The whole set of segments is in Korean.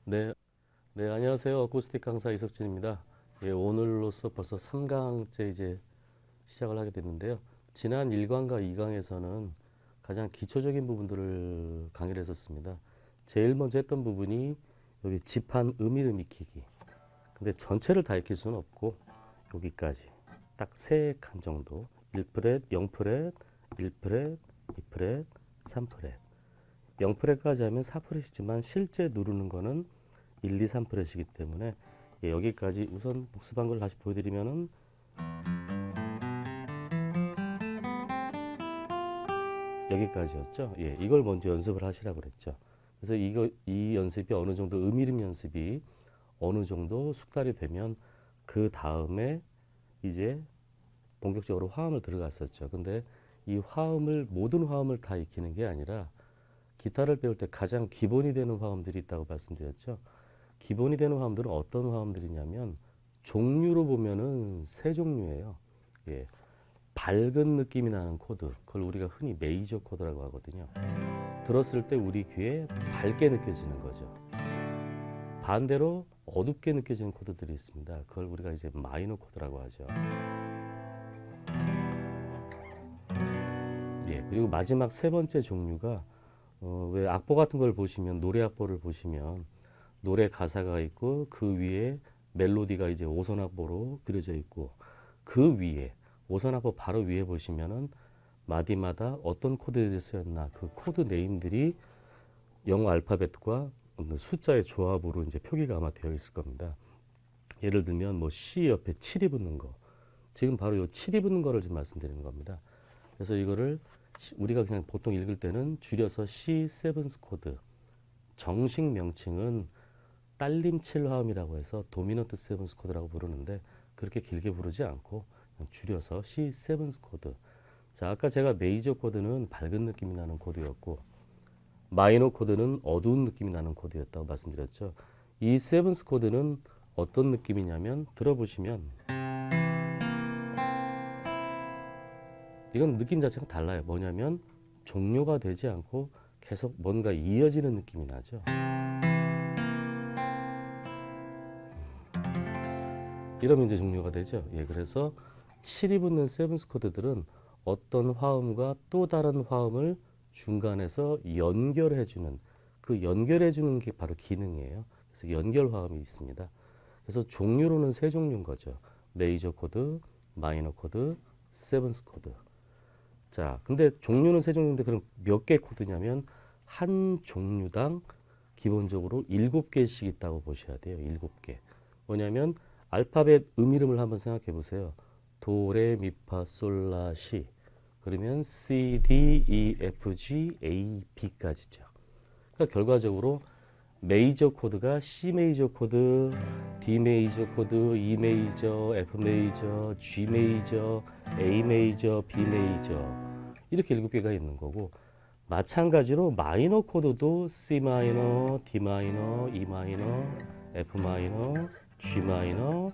네, 네, 안녕하세요. 어쿠스틱 강사 이석진입니다. 예, 오늘로써 벌써 3강째 이제 시작을 하게 됐는데요. 지난 1강과 2강에서는 가장 기초적인 부분들을 강의를 했었습니다. 제일 먼저 했던 부분이 여기 지판 음일 익히기. 근데 전체를 다 익힐 수는 없고 여기까지 딱 3칸 정도. 1프렛, 0프렛, 1프렛, 2프렛, 3프렛. 0프렛까지 하면 4프렛이지만 실제 누르는 거는 1, 2, 3프렛이기 때문에 예, 여기까지 우선 복습한 걸 다시 보여드리면은 여기까지였죠. 예, 이걸 먼저 연습을 하시라고 그랬죠. 그래서 이 연습이 어느 정도 음이름 연습이 어느 정도 숙달이 되면 그 다음에 이제 본격적으로 화음을 들어갔었죠. 근데 이 화음을 모든 화음을 다 익히는 게 아니라 기타를 배울 때 가장 기본이 되는 화음들이 있다고 말씀드렸죠. 기본이 되는 화음들은 어떤 화음들이냐면 종류로 보면은 세 종류예요. 예, 밝은 느낌이 나는 코드, 그걸 우리가 흔히 메이저 코드라고 하거든요. 들었을 때 우리 귀에 밝게 느껴지는 거죠. 반대로 어둡게 느껴지는 코드들이 있습니다. 그걸 우리가 이제 마이너 코드라고 하죠. 예, 그리고 마지막 세 번째 종류가 왜 악보 같은 걸 보시면 노래 악보를 보시면 노래 가사가 있고 그 위에 멜로디가 이제 오선 악보로 그려져 있고 그 위에 오선 악보 바로 위에 보시면은 마디마다 어떤 코드들이 쓰였나 그 코드 네임들이 영어 알파벳과 숫자의 조합으로 이제 표기가 아마 되어 있을 겁니다. 예를 들면 뭐 C 옆에 7이 붙는 거 지금 바로 요 7이 붙는 거를 지금 말씀드리는 겁니다. 그래서 이거를 우리가 그냥 보통 읽을 때는 줄여서 C7 코드 정식 명칭은 딸림 7화음이라고 해서 도미넌트 7 코드라고 부르는데 그렇게 길게 부르지 않고 그냥 줄여서 C7 코드. 자, 아까 제가 메이저 코드는 밝은 느낌이 나는 코드였고 마이너 코드는 어두운 느낌이 나는 코드였다고 말씀드렸죠. 이 7 코드는 어떤 느낌이냐면 들어보시면 이건 느낌 자체가 달라요. 뭐냐면 종료가 되지 않고 계속 뭔가 이어지는 느낌이 나죠. 이러면 이제 종료가 되죠. 예, 그래서 7이 붙는 세븐스 코드들은 어떤 화음과 또 다른 화음을 중간에서 연결해주는 그 연결해주는 게 바로 기능이에요. 그래서 연결 화음이 있습니다. 그래서 종류로는 세 종류인 거죠. 메이저 코드, 마이너 코드, 세븐스 코드. 자, 근데 종류는 세 종류인데 그럼 몇 개 코드냐면 한 종류당 기본적으로 7개씩 있다고 보셔야 돼요. 7개. 뭐냐면 알파벳 이름을 한번 생각해 보세요. 도, 레, 미, 파, 솔, 라, 시. 그러면 C, D, E, F, G, A, B까지죠. 그러니까 결과적으로 메이저 코드가 C 메이저 코드, D 메이저 코드, E 메이저, F 메이저, G 메이저, A 메이저, B 메이저 이렇게 7개가 있는 거고 마찬가지로 마이너 코드도 C 마이너, D 마이너, E 마이너, F 마이너, G 마이너,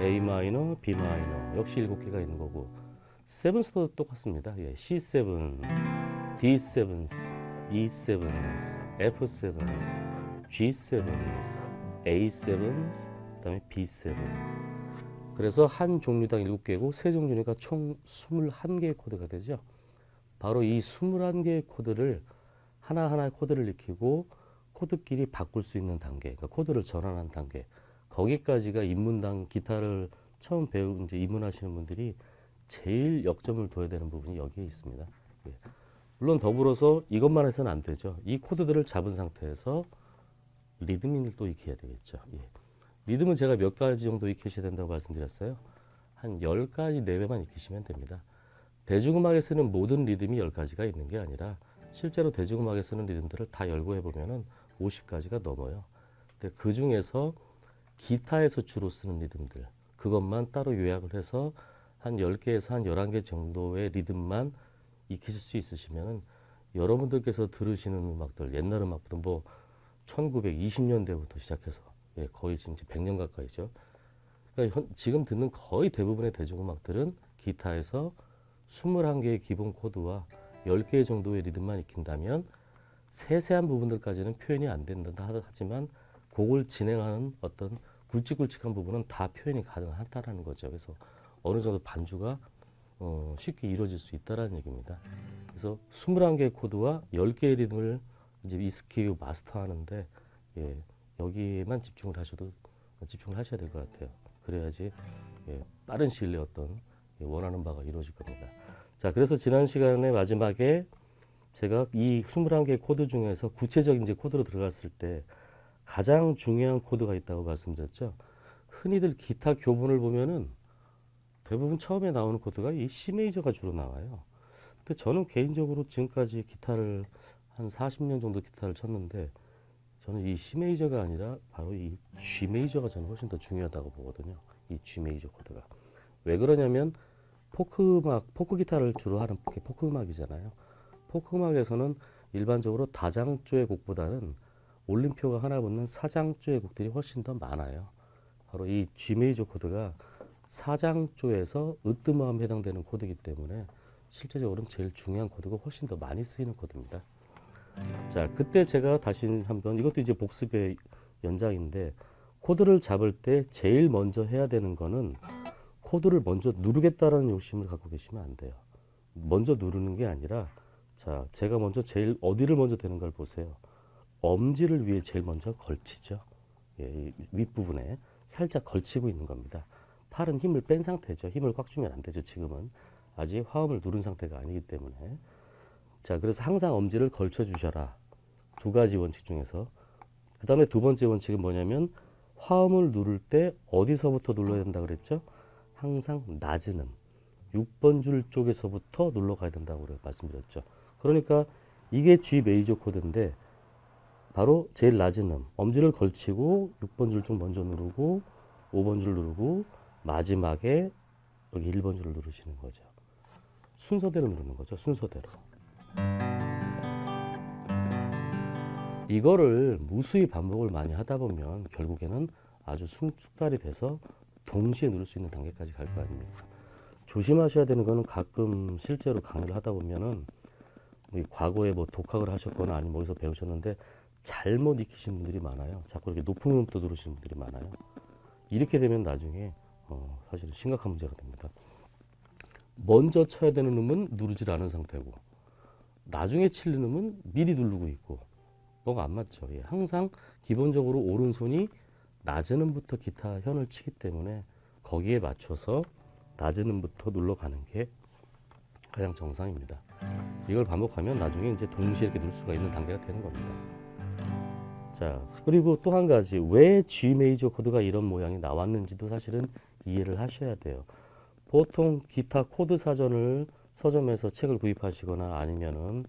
A 마이너, B 마이너 역시 7개가 있는 거고 세븐스도 똑같습니다. 예, C7, D7, E7, F7, G7, A7, 그다음에 B7. 그래서 한 종류당 7개고 세 종류니까 총 21개의 코드가 되죠. 바로 이 21개의 코드를 하나하나 코드를 익히고 코드끼리 바꿀 수 있는 단계, 그러니까 코드를 전환하는 단계. 거기까지가 입문당 기타를 처음 배우 이제 입문하시는 분들이 제일 역점을 둬야 되는 부분이 여기에 있습니다. 예. 물론 더불어서 이것만 해서는 안 되죠. 이 코드들을 잡은 상태에서 리듬을 또 익혀야 되겠죠. 예. 리듬은 제가 몇 가지 정도 익히셔야 된다고 말씀드렸어요. 한 10가지 내외만 익히시면 됩니다. 대중음악에 쓰는 모든 리듬이 10가지가 있는 게 아니라 실제로 대중음악에 쓰는 리듬들을 다 열고 해보면 50가지가 넘어요. 근데 그 중에서 기타에서 주로 쓰는 리듬들 그것만 따로 요약을 해서 한 10개에서 한 11개 정도의 리듬만 익히실 수 있으시면 여러분들께서 들으시는 음악들 옛날 음악부터 뭐 1920년대부터 시작해서 예, 거의 지금 100년 가까이죠. 그러니까 지금 듣는 거의 대부분의 대중음악들은 기타에서 21개의 기본 코드와 10개 정도의 리듬만 익힌다면 세세한 부분들까지는 표현이 안 된다 하지만 곡을 진행하는 어떤 굵직굵직한 부분은 다 표현이 가능하다라는 거죠. 그래서 어느 정도 반주가 쉽게 이루어질 수 있다라는 얘기입니다. 그래서 21개의 코드와 10개의 리듬을 이제 ESQ 마스터하는데 여기에만 집중을 하셔야 될 것 같아요. 그래야지 빠른 시일 내에 어떤 원하는 바가 이루어질 겁니다. 자, 그래서 지난 시간에 마지막에 제가 이 21개의 코드 중에서 구체적인 이제 코드로 들어갔을 때 가장 중요한 코드가 있다고 말씀드렸죠. 흔히들 기타 교본을 보면은 대부분 처음에 나오는 코드가 이 C 메이저가 주로 나와요. 근데 저는 개인적으로 지금까지 기타를 한 40년 정도 기타를 쳤는데 저는 이 C 메이저가 아니라 바로 이 G 메이저가 저는 훨씬 더 중요하다고 보거든요. 이 G 메이저 코드가. 왜 그러냐면 포크 기타를 주로 하는 게 포크 음악이잖아요. 포크 음악에서는 일반적으로 다장조의 곡보다는 올림표가 하나 붙는 사장조의 곡들이 훨씬 더 많아요. 바로 이 G 메이저 코드가 사장조에서 으뜸화음에 해당되는 코드이기 때문에 실제적으로는 제일 중요한 코드가 훨씬 더 많이 쓰이는 코드입니다. 자, 그때 제가 다시 한번 이것도 이제 복습의 연장인데 코드를 잡을 때 제일 먼저 해야 되는 거는 코드를 먼저 누르겠다라는 욕심을 갖고 계시면 안 돼요. 먼저 누르는 게 아니라 자, 제가 먼저 제일 어디를 먼저 되는 걸 보세요. 엄지를 위에 제일 먼저 걸치죠. 이 윗부분에 살짝 걸치고 있는 겁니다. 팔은 힘을 뺀 상태죠. 힘을 꽉 주면 안 되죠. 지금은 아직 화음을 누른 상태가 아니기 때문에. 자, 그래서 항상 엄지를 걸쳐 주셔라. 두 가지 원칙 중에서. 그 다음에 두 번째 원칙은 뭐냐면 화음을 누를 때 어디서부터 눌러야 된다 그랬죠? 항상 낮은 음 6번 줄 쪽에서부터 눌러 가야 된다고 말씀드렸죠. 그러니까 이게 G 메이저 코드인데 바로 제일 낮은 음 엄지를 걸치고 6번 줄 쪽 먼저 누르고 5번 줄 누르고 마지막에 여기 1번 줄을 누르시는 거죠. 순서대로 누르는 거죠. 순서대로. 이거를 무수히 반복을 많이 하다 보면 결국에는 아주 숙달이 돼서 동시에 누를 수 있는 단계까지 갈 거 아닙니까? 조심하셔야 되는 거는 가끔 실제로 강의를 하다 보면은 과거에 뭐 독학을 하셨거나 아니면 어디서 배우셨는데 잘못 익히신 분들이 많아요. 자꾸 이렇게 높은 음부터 누르시는 분들이 많아요. 이렇게 되면 나중에 사실은 심각한 문제가 됩니다. 먼저 쳐야 되는 음은 누르질 않은 상태고 나중에 칠 음은 미리 누르고 있고 뭐가 안 맞죠. 항상 기본적으로 오른손이 낮은 음부터 기타 현을 치기 때문에 거기에 맞춰서 낮은 음부터 눌러가는 게 가장 정상입니다. 이걸 반복하면 나중에 이제 동시에 이렇게 누를 수가 있는 단계가 되는 겁니다. 자, 그리고 또 한 가지 왜 G 메이저 코드가 이런 모양이 나왔는지도 사실은 이해를 하셔야 돼요. 보통 기타 코드 사전을 서점에서 책을 구입하시거나 아니면은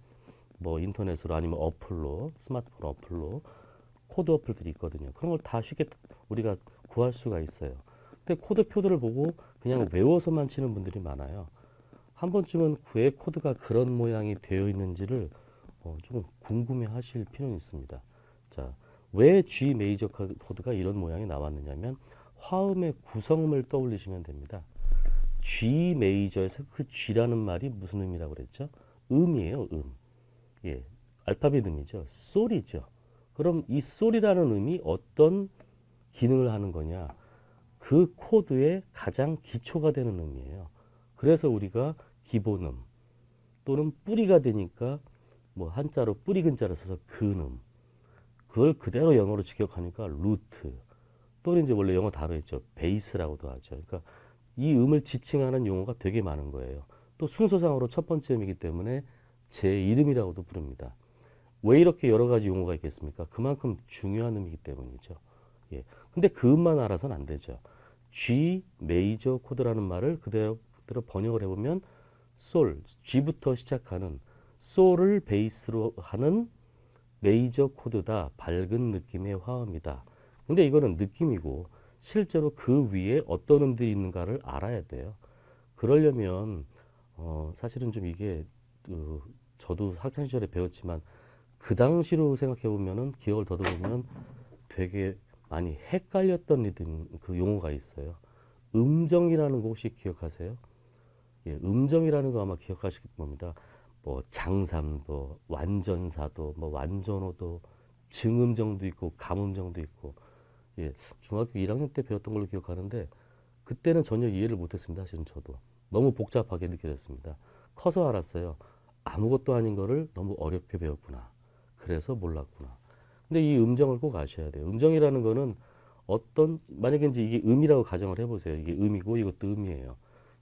뭐 인터넷으로 아니면 어플로 스마트폰 어플로 코드 어플들이 있거든요. 그런 걸 다 쉽게 우리가 구할 수가 있어요. 근데 코드 표들을 보고 그냥 외워서만 치는 분들이 많아요. 한 번쯤은 왜 코드가 그런 모양이 되어 있는지를 조금 궁금해 하실 필요는 있습니다. 자, 왜 G 메이저 코드가 이런 모양이 나왔느냐면 화음의 구성음을 떠올리시면 됩니다. G 메이저에서 그 G라는 말이 무슨 음이라고 그랬죠? 음이에요, 음. 예, 알파벳 음이죠. 솔이죠. 그럼 이 솔이라는 음이 어떤 기능을 하는 거냐? 그 코드의 가장 기초가 되는 음이에요. 그래서 우리가 기본음 또는 뿌리가 되니까 뭐 한자로 뿌리 근자를 써서 근음 그걸 그대로 영어로 직역하니까 루트 또는 이제 원래 영어 단어 있죠. 베이스라고도 하죠. 그러니까 이 음을 지칭하는 용어가 되게 많은 거예요. 또 순서상으로 첫 번째 음이기 때문에 제 이름이라고도 부릅니다. 왜 이렇게 여러 가지 용어가 있겠습니까? 그만큼 중요한 음이기 때문이죠. 예. 근데 그 음만 알아서는 안 되죠. G 메이저 코드라는 말을 그대로 번역을 해보면 솔, G부터 시작하는 솔을 베이스로 하는 메이저 코드다. 밝은 느낌의 화음이다. 근데 이거는 느낌이고 실제로 그 위에 어떤 음들이 있는가를 알아야 돼요. 그러려면 사실은 좀 이게 저도 학창 시절에 배웠지만 그 당시로 생각해 보면은 기억을 더듬으면 되게 많이 헷갈렸던 리듬 그 용어가 있어요. 음정이라는 거 혹시 기억하세요? 예, 음정이라는 거 아마 기억하실 겁니다. 뭐 장삼도, 완전사도, 뭐 완전호도, 증음정도 있고 감음정도 있고. 예, 중학교 1학년 때 배웠던 걸로 기억하는데 그때는 전혀 이해를 못했습니다. 사실은 저도 너무 복잡하게 느껴졌습니다. 커서 알았어요. 아무것도 아닌 거를 너무 어렵게 배웠구나. 그래서 몰랐구나. 근데 이 음정을 꼭 아셔야 돼요. 음정이라는 거는 어떤 만약에 이제 이게 음이라고 가정을 해보세요. 이게 음이고 이것도 음이에요.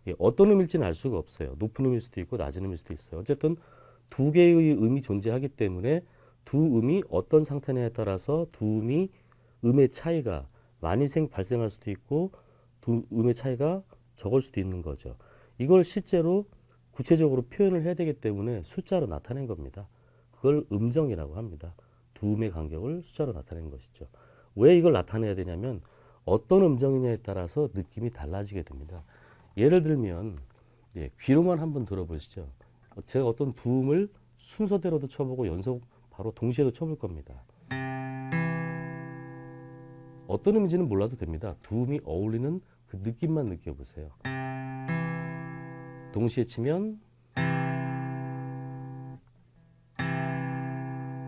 예, 어떤 음일지는 알 수가 없어요. 높은 음일 수도 있고 낮은 음일 수도 있어요. 어쨌든 두 개의 음이 존재하기 때문에 두 음이 어떤 상태냐에 따라서 두 음이 음의 차이가 많이 발생할 수도 있고 두 음의 차이가 적을 수도 있는 거죠. 이걸 실제로 구체적으로 표현을 해야 되기 때문에 숫자로 나타낸 겁니다. 그걸 음정이라고 합니다. 두 음의 간격을 숫자로 나타낸 것이죠. 왜 이걸 나타내야 되냐면 어떤 음정이냐에 따라서 느낌이 달라지게 됩니다. 예를 들면 예, 귀로만 한번 들어보시죠. 제가 어떤 두 음을 순서대로도 쳐보고 연속 바로 동시에도 쳐볼 겁니다. 어떤 음인지는 몰라도 됩니다. 두 음이 어울리는 그 느낌만 느껴보세요. 동시에 치면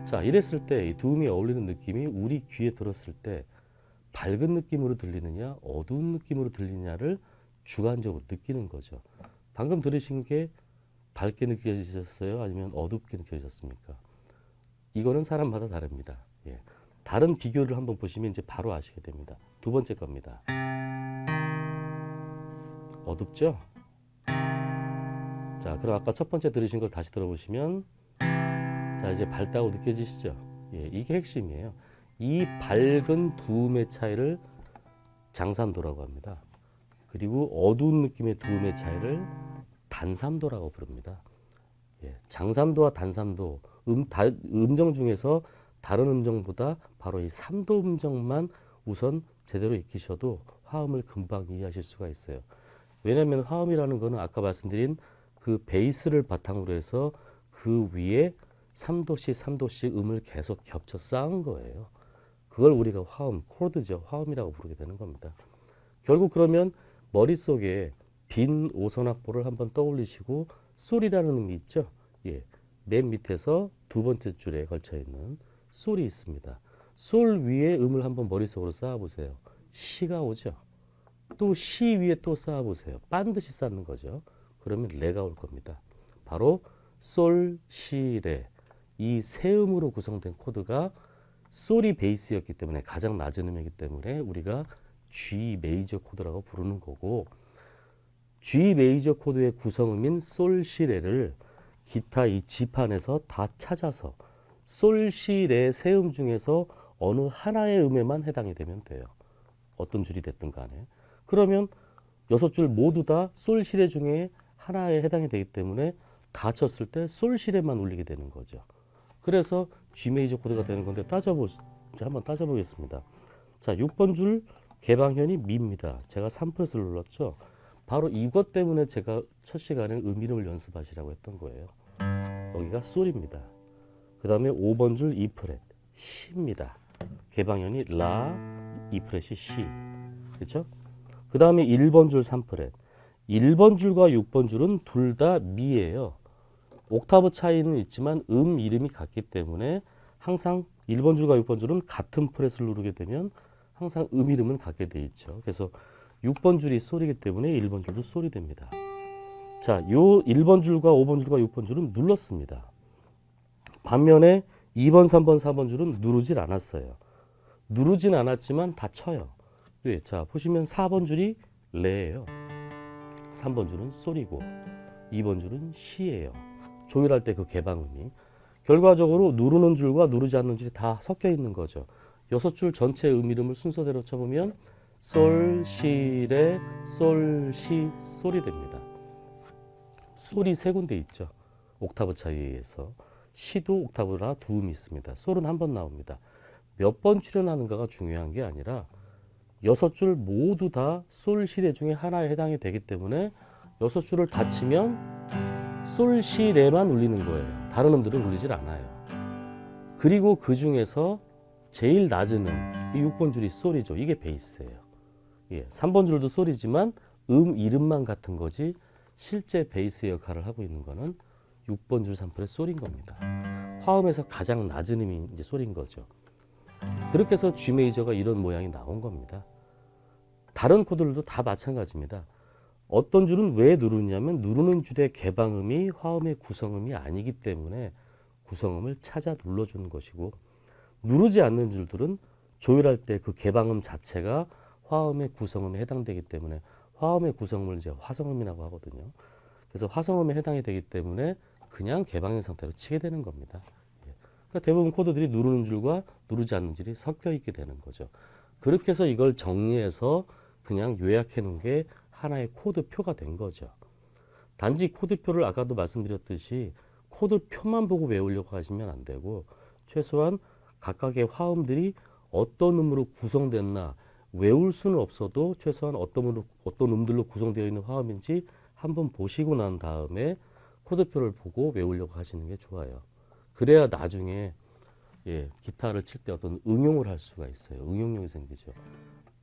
자 이랬을 때 이 두 음이 어울리는 느낌이 우리 귀에 들었을 때 밝은 느낌으로 들리느냐 어두운 느낌으로 들리느냐를 주관적으로 느끼는 거죠. 방금 들으신 게 밝게 느껴지셨어요? 아니면 어둡게 느껴지셨습니까? 이거는 사람마다 다릅니다. 예. 다른 비교를 한번 보시면 이제 바로 아시게 됩니다. 두 번째 겁니다. 어둡죠? 자, 그럼 아까 첫 번째 들으신 걸 다시 들어보시면 자, 이제 밝다고 느껴지시죠? 예, 이게 핵심이에요. 이 밝은 두 음의 차이를 장삼도라고 합니다. 그리고 어두운 느낌의 두 음의 차이를 단삼도라고 부릅니다. 예, 장삼도와 단삼도, 음정 중에서 다른 음정보다 바로 이 삼도 음정만 우선 제대로 익히셔도 화음을 금방 이해하실 수가 있어요. 왜냐하면 화음이라는 거는 아까 말씀드린 그 베이스를 바탕으로 해서 그 위에 3도씩 3도씩 음을 계속 겹쳐 쌓은 거예요. 그걸 우리가 화음, 코드죠. 화음이라고 부르게 되는 겁니다. 결국 그러면 머릿속에 빈 오선악보를 한번 떠올리시고 솔이라는 음이 있죠. 예, 맨 밑에서 두 번째 줄에 걸쳐 있는 솔이 있습니다. 솔 위에 음을 한번 머릿속으로 쌓아보세요. 시가 오죠. 또 시 위에 또 쌓아보세요. 반드시 쌓는 거죠. 그러면 레가 올 겁니다. 바로 솔, 시, 레. 이 세 음으로 구성된 코드가 솔이 베이스였기 때문에 가장 낮은 음이기 때문에 우리가 G 메이저 코드라고 부르는 거고 G 메이저 코드의 구성음인 솔, 시, 레를 기타 이 G판에서 다 찾아서 솔, 시, 레 세 음 중에서 어느 하나의 음에만 해당이 되면 돼요. 어떤 줄이 됐든 간에. 그러면 6줄 모두 다 솔, 시, 레 중에 하나에 해당이 되기 때문에 다 쳤을 때 솔, 시, 레만 울리게 되는 거죠. 그래서 G 메이저 코드가 되는 건데 한번 따져보겠습니다. 자, 6번 줄 개방현이 미입니다. 제가 3프렛을 눌렀죠. 바로 이것 때문에 제가 첫 시간에 이름을 연습하시라고 했던 거예요. 여기가 솔입니다. 그 다음에 5번 줄 2프렛 시입니다. 개방현이 라, 2프렛이 시. 그렇죠? 그 다음에 1번 줄 3프렛. 1번 줄과 6번 줄은 둘 다 미예요. 옥타브 차이는 있지만 이름이 같기 때문에 항상 1번 줄과 6번 줄은 같은 프렛을 누르게 되면 항상 이름은 같게 돼 있죠. 그래서 6번 줄이 솔이기 때문에 1번 줄도 솔이 됩니다. 자, 요 1번 줄과 5번 줄과 6번 줄은 눌렀습니다. 반면에 2번, 3번, 4번 줄은 누르질 않았어요. 누르진 않았지만 다 쳐요. 왜? 자, 보시면 4번 줄이 레예요. 3번 줄은 솔이고 2번 줄은 시예요. 조율할 때 그 개방음이. 결과적으로 누르는 줄과 누르지 않는 줄이 다 섞여 있는 거죠. 6줄 전체 이름을 순서대로 쳐보면 솔, 시, 레, 솔, 시, 솔이 됩니다. 솔이 세 군데 있죠. 옥타브 차이에 의해서. 시도 옥타브라 두 음이 있습니다. 솔은 한 번 나옵니다. 몇 번 출연하는가가 중요한 게 아니라 6줄 모두 다 솔, 시, 레 중에 하나에 해당이 되기 때문에 6줄을 다 치면 솔, 시, 레만 울리는 거예요. 다른 음들은 울리질 않아요. 그리고 그 중에서 제일 낮은 이 6번 줄이 솔이죠. 이게 베이스예요. 예, 3번 줄도 솔이지만 이름만 같은 거지 실제 베이스 역할을 하고 있는 거는 6번 줄 3프렛 솔인 겁니다. 화음에서 가장 낮은 음이 이제 솔인 거죠. 그렇게 해서 G 메이저가 이런 모양이 나온 겁니다. 다른 코드들도 다 마찬가지입니다. 어떤 줄은 왜 누르냐면 누르는 줄의 개방음이 화음의 구성음이 아니기 때문에 구성음을 찾아 눌러주는 것이고, 누르지 않는 줄들은 조율할 때 그 개방음 자체가 화음의 구성음에 해당되기 때문에 화음의 구성음을 이제 화성음이라고 하거든요. 그래서 화성음에 해당이 되기 때문에 그냥 개방인 상태로 치게 되는 겁니다. 그러니까 대부분 코드들이 누르는 줄과 누르지 않는 줄이 섞여 있게 되는 거죠. 그렇게 해서 이걸 정리해서 그냥 요약해 놓은 게 하나의 코드표가 된 거죠. 단지 코드표를 아까도 말씀드렸듯이 코드표만 보고 외우려고 하시면 안 되고, 최소한 각각의 화음들이 어떤 음으로 구성됐나 외울 수는 없어도 최소한 어떤 음들로 구성되어 있는 화음인지 한번 보시고 난 다음에 코드표를 보고 외우려고 하시는 게 좋아요. 그래야 나중에 기타를 칠 때 어떤 응용을 할 수가 있어요. 응용력이 생기죠.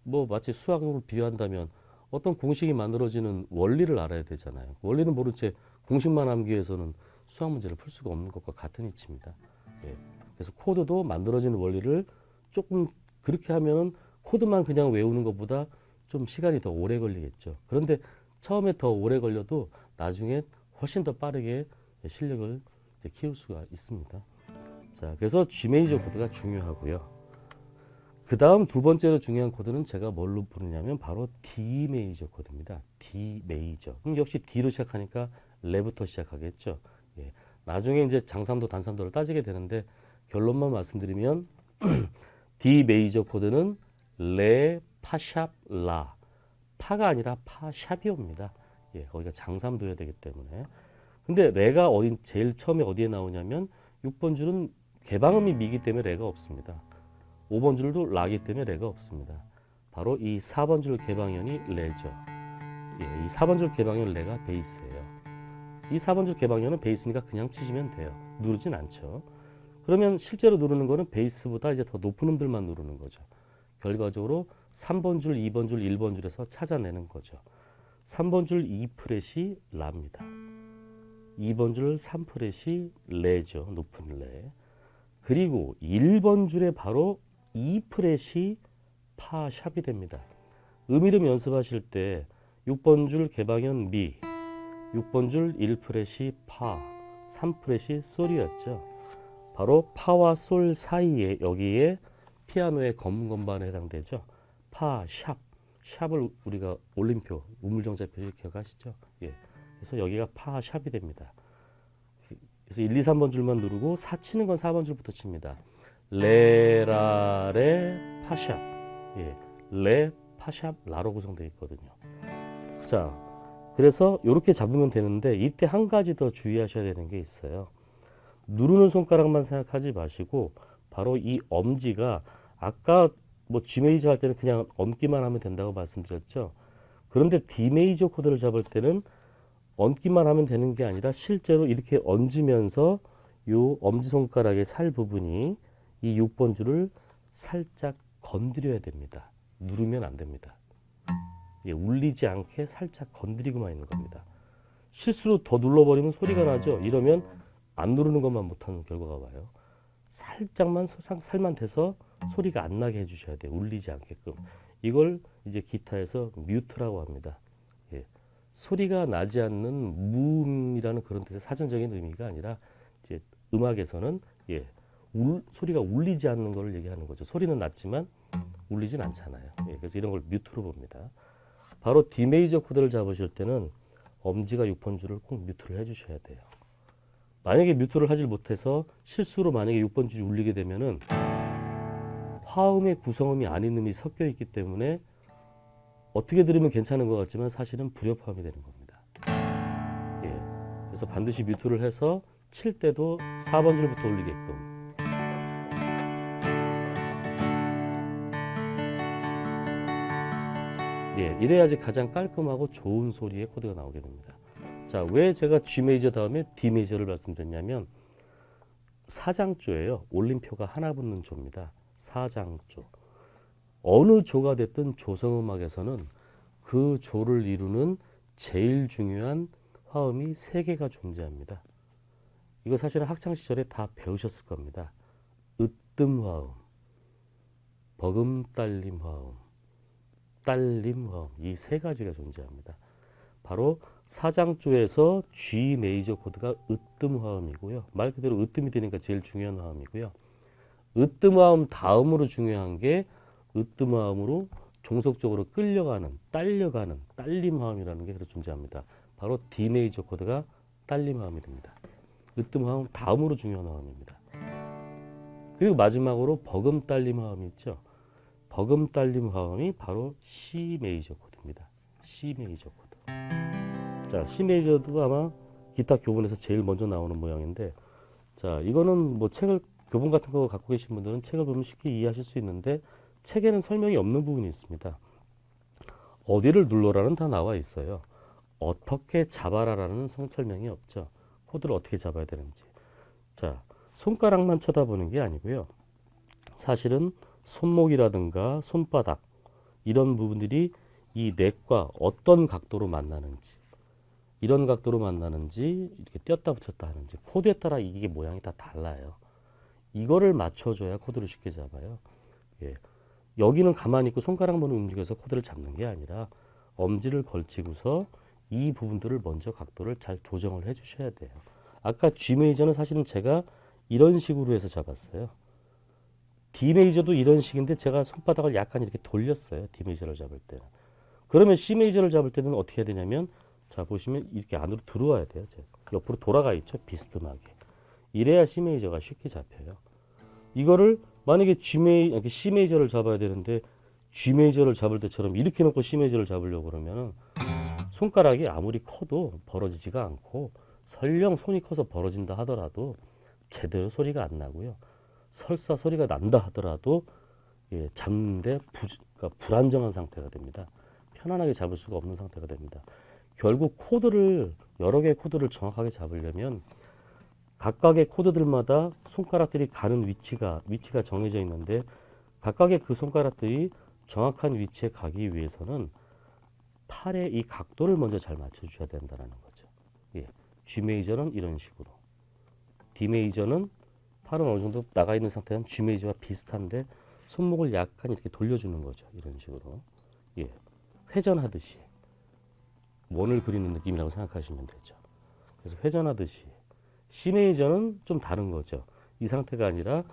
뭐 마치 수학으로 비유한다면 어떤 공식이 만들어지는 원리를 알아야 되잖아요. 원리는 모른 채 공식만 암기 위해서는 수학 문제를 풀 수가 없는 것과 같은 이치입니다. 그래서 코드도 만들어지는 원리를 조금 그렇게 하면은 코드만 그냥 외우는 것보다 좀 시간이 더 오래 걸리겠죠. 그런데 처음에 더 오래 걸려도 나중에 훨씬 더 빠르게 실력을 키울 수가 있습니다. 자, 그래서 G 메이저 코드가 중요하고요. 그 다음 두 번째로 중요한 코드는 제가 뭘로 부르냐면 바로 D 메이저 코드입니다. D 메이저. 그럼 역시 D로 시작하니까 레부터 시작하겠죠. 나중에 이제 장삼도 단삼도를 따지게 되는데 결론만 말씀드리면 D 메이저 코드는 레, 파샵, 라. 파가 아니라 파샵이 옵니다. 거기가 장삼도여야 되기 때문에. 근데 레가 제일 처음에 어디에 나오냐면 6번 줄은 개방음이 미기 때문에 레가 없습니다. 5번 줄도 라기 때문에 레가 없습니다. 바로 이 4번 줄 개방현이 레죠. 이 4번 줄 개방현 레가 베이스예요. 이 4번 줄 개방현은 베이스니까 그냥 치시면 돼요. 누르진 않죠. 그러면 실제로 누르는 거는 베이스보다 이제 더 높은 음들만 누르는 거죠. 결과적으로 3번 줄, 2번 줄, 1번 줄에서 찾아내는 거죠. 3번 줄 2프렛이 라입니다. 2번 줄 3프렛이 레죠. 높은 레. 그리고 1번 줄에 바로 2프렛이 파 샵이 됩니다. 음이름 연습하실 때 6번 줄 개방현 미, 6번 줄 1프렛이 파, 3프렛이 솔이었죠. 바로 파와 솔 사이에 여기에 피아노의 검은 건반에 해당되죠. 파, 샵. 샵을 우리가 올림표, 우물정자표 기억하시죠? 그래서 여기가 파, 샵이 됩니다. 그래서 1, 2, 3번 줄만 누르고 사 치는 건 4번 줄부터 칩니다. 레, 라, 레, 파샵. 레, 파샵, 라로 구성되어 있거든요. 자, 그래서 이렇게 잡으면 되는데 이때 한 가지 더 주의하셔야 되는 게 있어요. 누르는 손가락만 생각하지 마시고 바로 이 엄지가 아까 뭐 G 메이저 할 때는 그냥 얹기만 하면 된다고 말씀드렸죠. 그런데 D 메이저 코드를 잡을 때는 얹기만 하면 되는 게 아니라 실제로 이렇게 얹으면서 요 엄지손가락의 살 부분이 이 6번 줄을 살짝 건드려야 됩니다. 누르면 안 됩니다. 울리지 않게 살짝 건드리고만 있는 겁니다. 실수로 더 눌러버리면 소리가 나죠. 이러면 안 누르는 것만 못하는 결과가 와요. 살짝만 살만 대서 소리가 안 나게 해주셔야 돼요. 울리지 않게끔. 이걸 이제 기타에서 뮤트라고 합니다. 소리가 나지 않는 무음이라는 그런 뜻의 사전적인 의미가 아니라 이제 음악에서는 소리가 울리지 않는 걸 얘기하는 거죠. 소리는 났지만 울리진 않잖아요. 그래서 이런 걸 뮤트로 봅니다. 바로 D 메이저 코드를 잡으실 때는 엄지가 6번 줄을 꼭 뮤트를 해주셔야 돼요. 만약에 뮤트를 하질 못해서 실수로 만약에 6번 줄이 울리게 되면은 화음의 구성음이 아닌 음이 섞여 있기 때문에 어떻게 들으면 괜찮은 것 같지만 사실은 불협화음이 되는 겁니다. 그래서 반드시 뮤트를 해서 칠 때도 4번 줄부터 올리게끔. 이래야지 가장 깔끔하고 좋은 소리의 코드가 나오게 됩니다. 자, 왜 제가 G 메이저 다음에 D 메이저를 말씀드렸냐면 사장조예요. 올림표가 하나 붙는 조입니다. 사장조. 어느 조가 됐든 조성음악에서는 그 조를 이루는 제일 중요한 화음이 3개가 존재합니다. 이거 사실은 학창시절에 다 배우셨을 겁니다. 으뜸화음, 버금 딸림 화음, 딸림 화음 이 세 가지가 존재합니다. 바로 사장조에서 G 메이저 코드가 으뜸 화음이고요. 말 그대로 으뜸이 되니까 제일 중요한 화음이고요. 으뜸 화음 다음으로 중요한 게 으뜸 화음으로 종속적으로 끌려가는, 딸려가는 딸림 화음이라는 게 존재합니다. 바로 D 메이저 코드가 딸림 화음이 됩니다. 으뜸 화음 다음으로 중요한 화음입니다. 그리고 마지막으로 버금 딸림 화음이 있죠. 버금 딸림 화음이 바로 C 메이저 코드입니다. C 메이저 코드. 자, C 메이저도 아마 기타 교본에서 제일 먼저 나오는 모양인데, 자, 이거는 뭐 책을 교본 같은 거 갖고 계신 분들은 책을 보면 쉽게 이해하실 수 있는데 책에는 설명이 없는 부분이 있습니다. 어디를 눌러라는 다 나와 있어요. 어떻게 잡아라라는 설명이 없죠. 코드를 어떻게 잡아야 되는지. 자, 손가락만 쳐다보는 게 아니고요. 사실은 손목이라든가 손바닥 이런 부분들이 이 넥과 어떤 각도로 만나는지, 이런 각도로 만나는지, 이렇게 띄었다 붙였다 하는지 코드에 따라 이게 모양이 다 달라요. 이거를 맞춰줘야 코드를 쉽게 잡아요. 예. 여기는 가만히 있고 손가락만 움직여서 코드를 잡는 게 아니라 엄지를 걸치고서 이 부분들을 먼저 각도를 잘 조정을 해 주셔야 돼요. 아까 G 메이저는 사실은 제가 이런 식으로 해서 잡았어요. D 메이저도 이런 식인데 제가 손바닥을 약간 이렇게 돌렸어요. D 메이저를 잡을 때는. 그러면 C 메이저를 잡을 때는 어떻게 해야 되냐면, 자 보시면 이렇게 안으로 들어와야 돼요. 옆으로 돌아가 있죠. 비스듬하게. 이래야 C 메이저가 쉽게 잡혀요. 이거를 만약에 C 메이저를 잡아야 되는데 G 메이저를 잡을 때처럼 이렇게 놓고 C 메이저를 잡으려고 그러면은 손가락이 아무리 커도 벌어지지가 않고, 설령 손이 커서 벌어진다 하더라도 제대로 소리가 안 나고요. 설사 소리가 난다 하더라도 잡는데 그러니까 불안정한 상태가 됩니다. 편안하게 잡을 수가 없는 상태가 됩니다. 결국 코드를 여러 개의 코드를 정확하게 잡으려면 각각의 코드들마다 손가락들이 가는 위치가 정해져 있는데, 각각의 그 손가락들이 정확한 위치에 가기 위해서는 팔의 이 각도를 먼저 잘 맞춰주셔야 된다는 거죠. 예. G 메이저는 이런 식으로, D 메이저는 팔은 어느 정도 나가 있는 상태는 G 메이저와 비슷한데 손목을 약간 이렇게 돌려주는 거죠. 이런 식으로. 예. 회전하듯이 원을 그리는 느낌이라고 생각하시면 되죠. 그래서 회전하듯이. C 메이저는 좀 다른 거죠. 이 상태가 아니라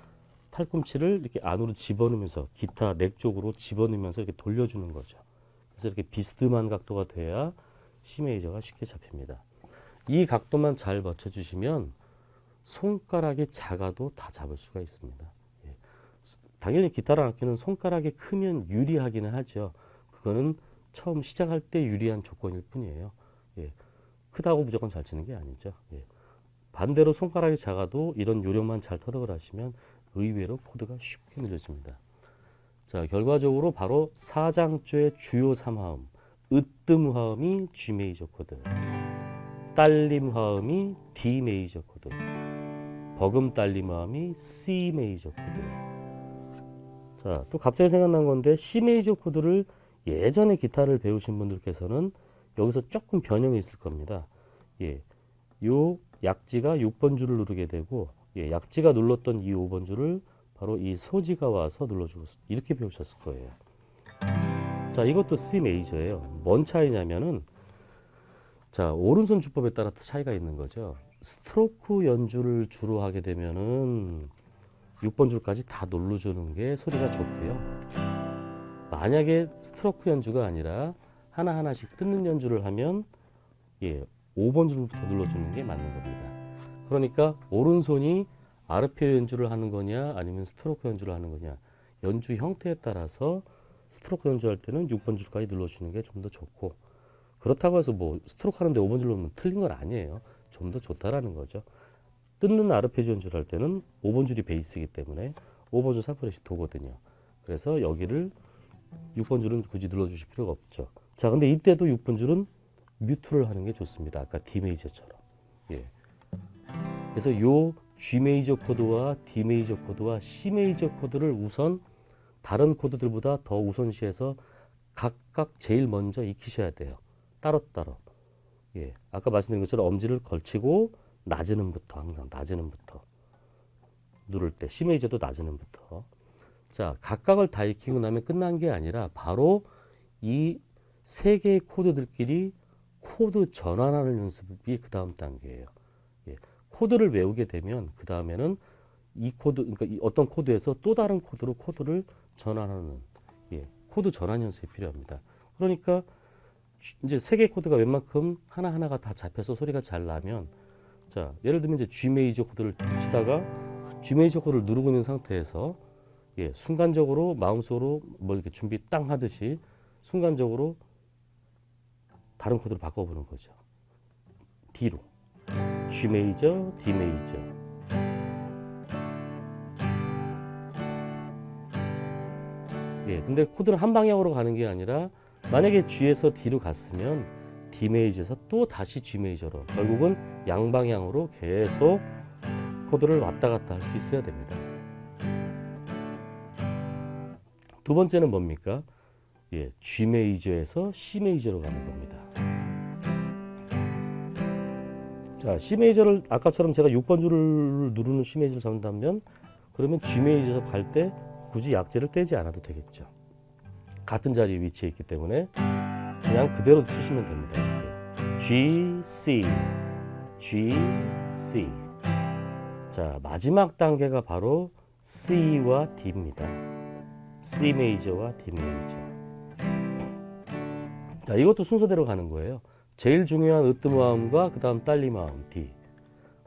팔꿈치를 이렇게 안으로 집어넣으면서 기타 넥 쪽으로 집어넣으면서 이렇게 돌려주는 거죠. 그래서 이렇게 비스듬한 각도가 돼야 C 메이저가 쉽게 잡힙니다. 이 각도만 잘 맞춰주시면 손가락이 작아도 다 잡을 수가 있습니다. 예. 당연히 기타랑 악기는 손가락이 크면 유리하기는 하죠. 그거는 처음 시작할 때 유리한 조건일 뿐이에요. 예. 크다고 무조건 잘 치는 게 아니죠. 예. 반대로 손가락이 작아도 이런 요령만 잘 터득을 하시면 의외로 코드가 쉽게 늘려집니다. 자, 결과적으로 바로 사장조의 주요 3화음, 으뜸 화음이 G 메이저 코드, 딸림 화음이 D 메이저 코드, 버금 딸림 화음이 C 메이저 코드. 자, 또 갑자기 생각난 건데 C 메이저 코드를 예전에 기타를 배우신 분들께서는 여기서 조금 변형이 있을 겁니다. 예, 요 약지가 6번 줄을 누르게 되고, 예, 약지가 눌렀던 이 5번 줄을 바로 이 소지가 와서 눌러주고 이렇게 배우셨을 거예요. 자, 이것도 C 메이저예요. 뭔 차이냐면은, 자, 오른손 주법에 따라 차이가 있는 거죠. 스트로크 연주를 주로 하게 되면은 6번 줄까지 다 눌러주는 게 소리가 좋고요. 만약에 스트로크 연주가 아니라 하나하나씩 뜯는 연주를 하면 5번 줄부터 눌러주는 게 맞는 겁니다. 그러니까 오른손이 아르페 연주를 하는 거냐 아니면 스트로크 연주를 하는 거냐, 연주 형태에 따라서 스트로크 연주할 때는 6번 줄까지 눌러주는 게 좀 더 좋고, 그렇다고 해서 뭐 스트로크 하는데 5번 줄 넣으면 틀린 건 아니에요. 좀 더 좋다라는 거죠. 뜯는 아르페지오 연주를 할 때는 5번 줄이 베이스이기 때문에 5번 줄 3프렛이 도거든요. 그래서 여기를 6번 줄은 굳이 눌러주실 필요가 없죠. 자, 근데 이때도 6번 줄은 뮤트를 하는 게 좋습니다. 아까 D 메이저처럼. 예. 그래서 요 G 메이저 코드와 D 메이저 코드와 C 메이저 코드를 우선 다른 코드들보다 더 우선시해서 각각 제일 먼저 익히셔야 돼요. 따로따로. 예. 아까 말씀드린 것처럼 엄지를 걸치고 낮은 음부터, 항상 낮은 음부터 누를 때, C 메이저도 낮은 음부터. 자, 각각을 다 익히고 나면 끝난 게 아니라 바로 이 세 개의 코드들끼리 코드 전환하는 연습이 그 다음 단계예요. 예, 코드를 외우게 되면 그 다음에는 이 코드, 그러니까 이 어떤 코드에서 또 다른 코드로 코드를 전환하는 코드 전환 연습이 필요합니다. 그러니까 이제 세 개의 코드가 웬만큼 하나하나가 다 잡혀서 소리가 잘 나면 자, 예를 들면 이제 G 메이저 코드를 치다가 G 메이저 코드를 누르고 있는 상태에서 순간적으로 마음속으로 뭐 이렇게 준비 땅 하듯이 순간적으로 다른 코드로 바꿔보는 거죠. D로. G 메이저, D 메이저. 근데 코드는 한 방향으로 가는 게 아니라 만약에 G에서 D로 갔으면 D 메이저에서 또 다시 G 메이저로 결국은 양방향으로 계속 코드를 왔다 갔다 할 수 있어야 됩니다. 두 번째는 뭡니까? G 메이저에서 C 메이저로 가는 겁니다. 자, C 메이저를 아까처럼 제가 6번 줄을 누르는 C 메이저를 잡는다면 그러면 G 메이저에서 갈 때 굳이 약재를 떼지 않아도 되겠죠. 같은 자리에 위치해 있기 때문에 그냥 그대로 치시면 됩니다. G, C, G, C. 자, 마지막 단계가 바로 C와 D입니다. C 메이저와 D 메이저. 자, 이것도 순서대로 가는 거예요. 제일 중요한 으뜸화음과 그 다음 딸림화음 D.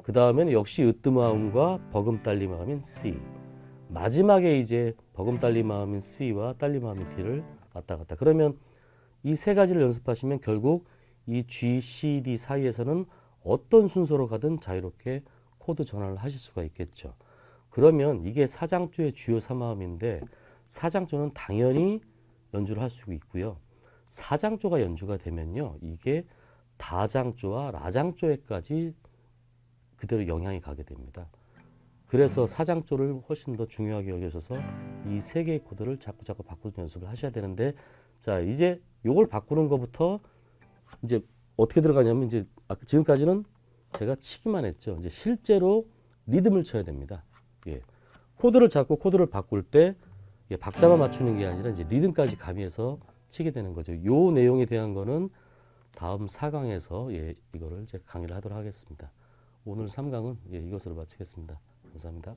그 다음에는 역시 으뜸화음과 버금딸림화음인 C. 마지막에 이제 버금딸림화음인 C와 딸림화음인 D를 왔다 갔다. 그러면 이 세 가지를 연습하시면 결국 이 G, C, D 사이에서는 어떤 순서로 가든 자유롭게 코드 전환을 하실 수가 있겠죠. 그러면 이게 사장조의 주요 3화음인데 사장조는 당연히 연주를 할 수 있고요. 사장조가 연주가 되면요. 이게 다장조와 라장조에까지 그대로 영향이 가게 됩니다. 그래서 사장조를 훨씬 더 중요하게 여겨져서 이 세 개의 코드를 자꾸 바꾸는 연습을 하셔야 되는데 자, 이제 요걸 바꾸는 것부터 이제 어떻게 들어가냐면 이제 지금까지는 제가 치기만 했죠. 이제 실제로 리듬을 쳐야 됩니다. 코드를 잡고 코드를 바꿀 때 박자만 맞추는 게 아니라 이제 리듬까지 가미해서 치게 되는 거죠. 요 내용에 대한 거는 다음 4강에서 이거를 이제 강의를 하도록 하겠습니다. 오늘 3강은 이것으로 마치겠습니다. 감사합니다.